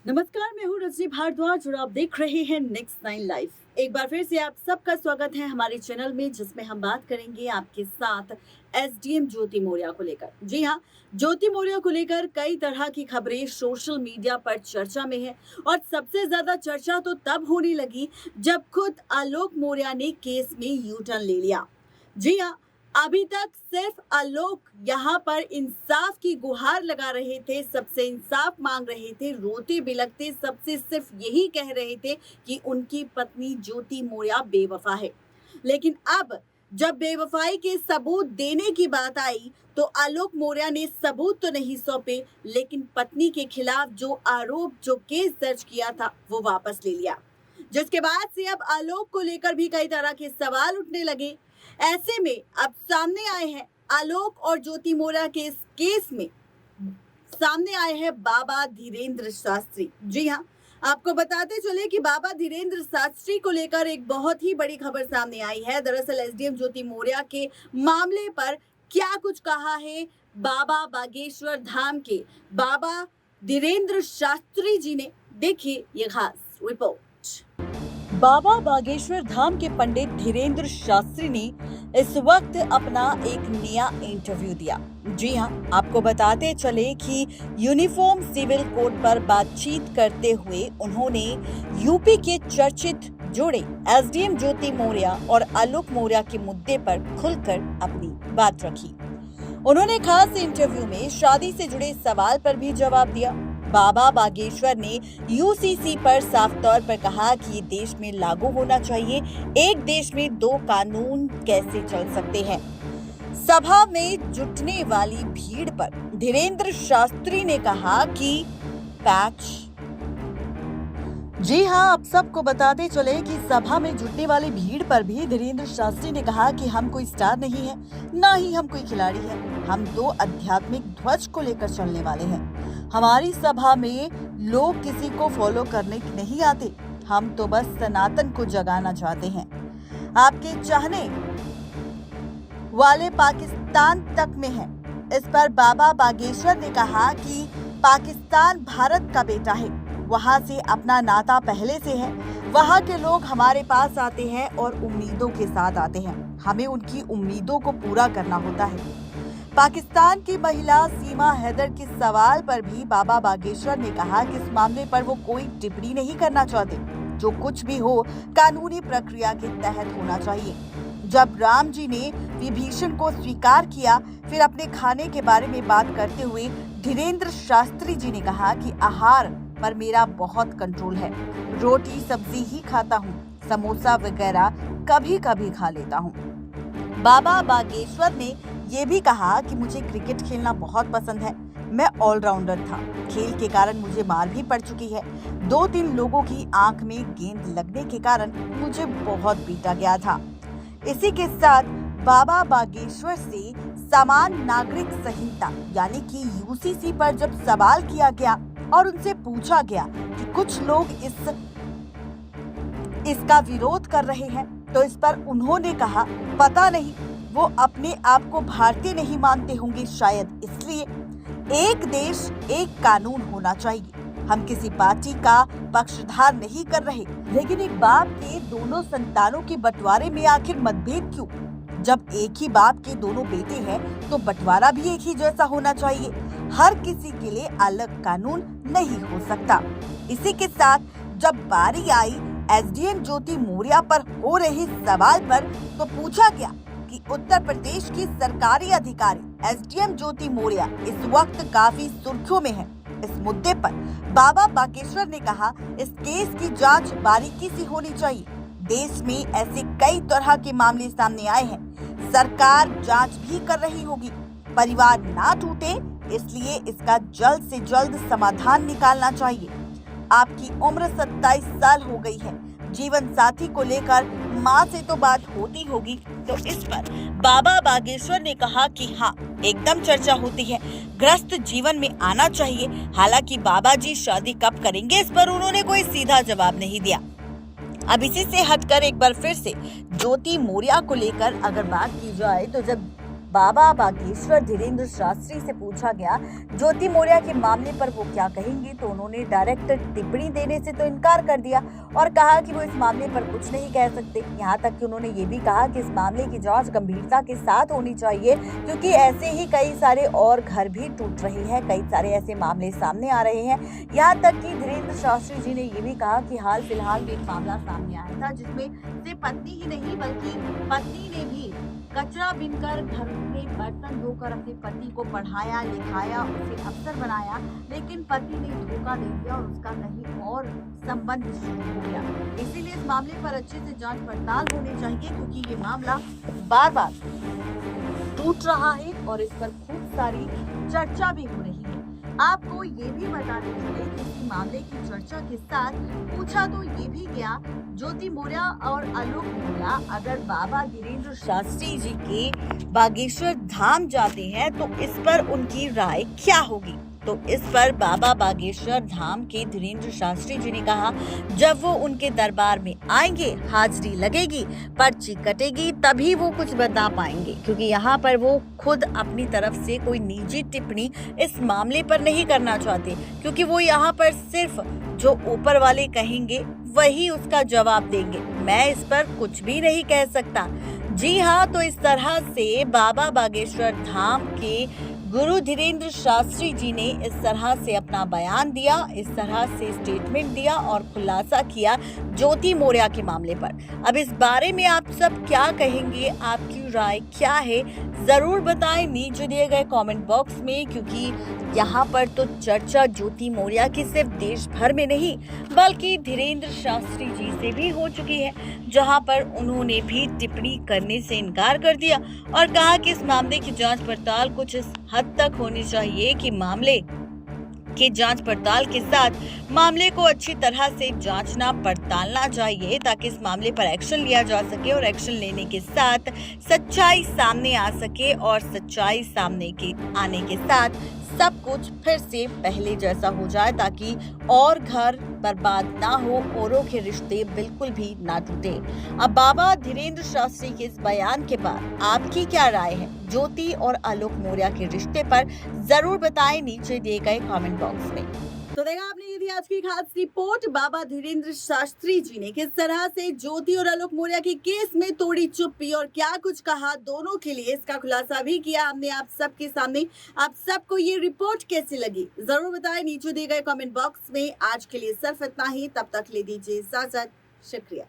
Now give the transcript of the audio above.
नमस्कार, मैं हूँ रजनी भारद्वाज और आप देख रहे हैं नेक्स्ट नाइन लाइव। एक बार फिर से आप सबका स्वागत है हमारे चैनल में, जिसमें हम बात करेंगे आपके साथ एसडीएम ज्योति मौर्य को लेकर। जी हाँ, ज्योति मौर्य को लेकर कई तरह की खबरें सोशल मीडिया पर चर्चा में है और सबसे ज्यादा चर्चा तो तब होने लगी जब खुद आलोक मौर्य ने केस में यू टर्न ले लिया। जी हाँ, अभी तक सिर्फ आलोक यहाँ पर इंसाफ की गुहार लगा रहे थे, सबसे इंसाफ मांग रहे थे, रोते बिलखते सबसे सिर्फ यही कह रहे थे कि उनकी पत्नी ज्योति मौर्य बेवफा है। लेकिन अब जब बेवफाई के सबूत देने की बात आई तो आलोक मौर्य ने सबूत तो नहीं सौंपे, लेकिन पत्नी के खिलाफ जो केस दर्ज किया था वो वापस ले लिया, जिसके बाद से अब आलोक को लेकर भी कई तरह के सवाल उठने लगे। ऐसे में अब सामने आए हैं आलोक और ज्योति मौर्य के इस केस में सामने आए हैं बाबा धीरेन्द्र शास्त्री। जी हाँ, आपको बताते चले कि बाबा धीरेन्द्र शास्त्री को लेकर एक बहुत ही बड़ी खबर सामने आई है। दरअसल एसडीएम ज्योति मौर्य के मामले पर क्या कुछ कहा है बाबा बागेश्वर धाम के बाबा धीरेन्द्र शास्त्री जी ने, देखिए ये खास रिपोर्ट। बाबा बागेश्वर धाम के पंडित धीरेन्द्र शास्त्री ने इस वक्त अपना एक नया इंटरव्यू दिया। जी हाँ, आपको बताते चले कि यूनिफॉर्म सिविल कोड पर बातचीत करते हुए उन्होंने यूपी के चर्चित जोड़े एसडीएम ज्योति मौर्य और आलोक मौर्य के मुद्दे पर खुलकर अपनी बात रखी। उन्होंने खास इंटरव्यू में शादी से जुड़े सवाल पर भी जवाब दिया। बाबा बागेश्वर ने यूसीसी पर साफ तौर पर कहा कि ये देश में लागू होना चाहिए। एक देश में दो कानून कैसे चल सकते हैं। सभा में जुटने वाली भीड़ पर धीरेन्द्र शास्त्री ने कहा कि पैच। जी हाँ, आप सबको बताते चले कि सभा में जुटने वाली भीड़ पर भी धीरेन्द्र शास्त्री ने कहा कि हम कोई स्टार नहीं है, ना ही हम कोई खिलाड़ी है। हम दो आध्यात्मिक ध्वज को लेकर चलने वाले हैं। हमारी सभा में लोग किसी को फॉलो करने नहीं आते, हम तो बस सनातन को जगाना चाहते हैं। आपके चाहने वाले पाकिस्तान तक में हैं। इस पर बाबा बागेश्वर ने कहा कि पाकिस्तान भारत का बेटा है, वहाँ से अपना नाता पहले से है। वहाँ के लोग हमारे पास आते हैं और उम्मीदों के साथ आते हैं, हमें उनकी उम्मीदों को पूरा करना होता है। पाकिस्तान की महिला सीमा हैदर के सवाल पर भी बाबा बागेश्वर ने कहा कि इस मामले पर वो कोई टिप्पणी नहीं करना चाहते। जो कुछ भी हो कानूनी प्रक्रिया के तहत होना चाहिए। जब राम जी ने विभीषण को स्वीकार किया, फिर अपने खाने के बारे में बात करते हुए धीरेन्द्र शास्त्री जी ने कहा कि आहार पर मेरा बहुत कंट्रोल है, रोटी सब्जी ही खाता हूँ, समोसा वगैरह कभी कभी खा लेता हूँ। बाबा बागेश्वर ने ये भी कहा कि मुझे क्रिकेट खेलना बहुत पसंद है, मैं ऑलराउंडर था। खेल के कारण मुझे मार भी पड़ चुकी है। 2-3 लोगों की आंख में गेंद लगने के कारण मुझे बहुत पीटा गया था। इसी के साथ बाबा बागेश्वर से समान नागरिक संहिता यानी कि यूसीसी पर जब सवाल किया गया और उनसे पूछा गया कि कुछ लोग इसका विरोध कर रहे हैं, तो इस पर उन्होंने कहा पता नहीं, वो अपने आप को भारतीय नहीं मानते होंगे, शायद इसलिए। एक देश एक कानून होना चाहिए। हम किसी पार्टी का पक्षधार नहीं कर रहे, लेकिन एक बाप के दोनों संतानों के बंटवारे में आखिर मतभेद क्यों? जब एक ही बाप के दोनों बेटे हैं तो बंटवारा भी एक ही जैसा होना चाहिए। हर किसी के लिए अलग कानून नहीं हो सकता। इसी के साथ जब बारी आई एसडीएम ज्योति मौर्य पर हो रहे सवाल पर, तो पूछा गया कि उत्तर प्रदेश की सरकारी अधिकारी एसडीएम ज्योति मौर्य इस वक्त काफी सुर्खियों में है। इस मुद्दे पर बाबा बागेश्वर ने कहा, इस केस की जांच बारीकी से होनी चाहिए। देश में ऐसे कई तरह के मामले सामने आए हैं, सरकार जांच भी कर रही होगी। परिवार ना टूटे, इसलिए इसका जल्द से जल्द समाधान निकालना चाहिए। आपकी उम्र 27 साल हो गई है, जीवन साथी को लेकर माँ से तो बात होती होगी। तो इस पर बाबा बागेश्वर ने कहा कि हाँ, एकदम चर्चा होती है, ग्रस्त जीवन में आना चाहिए। हालांकि बाबा जी शादी कब करेंगे, इस पर उन्होंने कोई सीधा जवाब नहीं दिया। अब इसी से हटकर एक बार फिर से ज्योति मौर्य को लेकर अगर बात की जाए, तो जब बाबा बागेश्वर धीरेन्द्र शास्त्री से पूछा गया ज्योति मौर्य के मामले पर वो क्या कहेंगे, तो उन्होंने डायरेक्ट टिप्पणी देने से तो इनकार कर दिया और कहा कि वो इस मामले पर कुछ नहीं कह सकते। यहाँ तक कि उन्होंने ये भी कहा कि इस मामले की जांच गंभीरता के साथ होनी चाहिए, क्योंकि ऐसे ही कई सारे और घर भी टूट रहे हैं, कई सारे ऐसे मामले सामने आ रहे हैं। यहाँ तक कि धीरेन्द्र शास्त्री जी ने ये भी कहा कि हाल फिलहाल में एक मामला सामने आया था जिसमें सिर्फ पत्नी ही नहीं बल्कि पत्नी ने भी कचरा बीनकर घर में बर्तन धोकर अपने पति को पढ़ाया लिखाया, उसे अफसर बनाया, लेकिन पति ने धोखा दे दिया और उसका कहीं और संबंध शुरू हो गया। इसीलिए इस मामले पर अच्छे से जांच पड़ताल होनी चाहिए, क्योंकि ये मामला बार बार टूट रहा है और इस पर खूब सारी चर्चा भी हो रही है। आपको ये भी बता देंगे कि इस मामले की चर्चा के साथ पूछा तो ये भी गया ज्योति मौर्य और आलोक मौर्य अगर बाबा धीरेन्द्र शास्त्री जी के बागेश्वर धाम जाते हैं तो इस पर उनकी राय क्या होगी। तो इस पर बाबा बागेश्वर धाम के धीरेन्द्र शास्त्री जी ने कहा, जब वो उनके दरबार में आएंगे हाजिरी लगेगी, पर्ची कटेगी, तभी वो कुछ बता पाएंगे, क्योंकि यहाँ पर वो खुद अपनी तरफ से कोई निजी टिप्पणी इस मामले पर नहीं करना चाहते, क्योंकि वो यहाँ पर सिर्फ जो ऊपर वाले कहेंगे वही उसका जवाब देंगे। मैं इस पर कुछ भी नहीं कह सकता। जी हाँ, तो इस तरह से बाबा बागेश्वर धाम के गुरु धीरेन्द्र शास्त्री जी ने इस तरह से अपना बयान दिया, इस तरह से स्टेटमेंट दिया और खुलासा किया ज्योति मौर्य के मामले पर। अब इस बारे में आप सब क्या कहेंगे, आपकी राय क्या है, जरूर बताएं नीचे दिए गए कमेंट बॉक्स में, क्योंकि यहाँ पर तो चर्चा ज्योति मौर्य की सिर्फ देश भर में नहीं बल्कि धीरेन्द्र शास्त्री जी से भी हो चुकी है, जहाँ पर उन्होंने भी टिप्पणी करने से इनकार कर दिया और कहा कि इस मामले की जांच पड़ताल कुछ इस हद तक होनी चाहिए कि मामले की जांच पड़ताल के साथ मामले को अच्छी तरह से जांचना पड़तालना चाहिए, ताकि इस मामले पर एक्शन लिया जा सके और एक्शन लेने के साथ सच्चाई सामने आ सके और सच्चाई सामने के आने के साथ सब कुछ फिर से पहले जैसा हो जाए, ताकि और घर बर्बाद ना हो, औरों के रिश्ते बिल्कुल भी ना टूटे। अब बाबा धीरेन्द्र शास्त्री के इस बयान के बाद आपकी क्या राय है ज्योति और आलोक मौर्य के रिश्ते पर, जरूर बताएं नीचे दिए गए कमेंट बॉक्स में। तो देखा आपने, ये थी आज की खास रिपोर्ट। बाबा धीरेन्द्र शास्त्री जी ने किस तरह से ज्योति और आलोक मौर्य के केस में तोड़ी चुप्पी और क्या कुछ कहा दोनों के लिए, इसका खुलासा भी किया हमने आप सबके सामने। आप सबको ये रिपोर्ट कैसी लगी जरूर बताएं नीचे दिए गए कमेंट बॉक्स में। आज के लिए सिर्फ इतना ही, तब तक ले दीजिए इजाजत, शुक्रिया।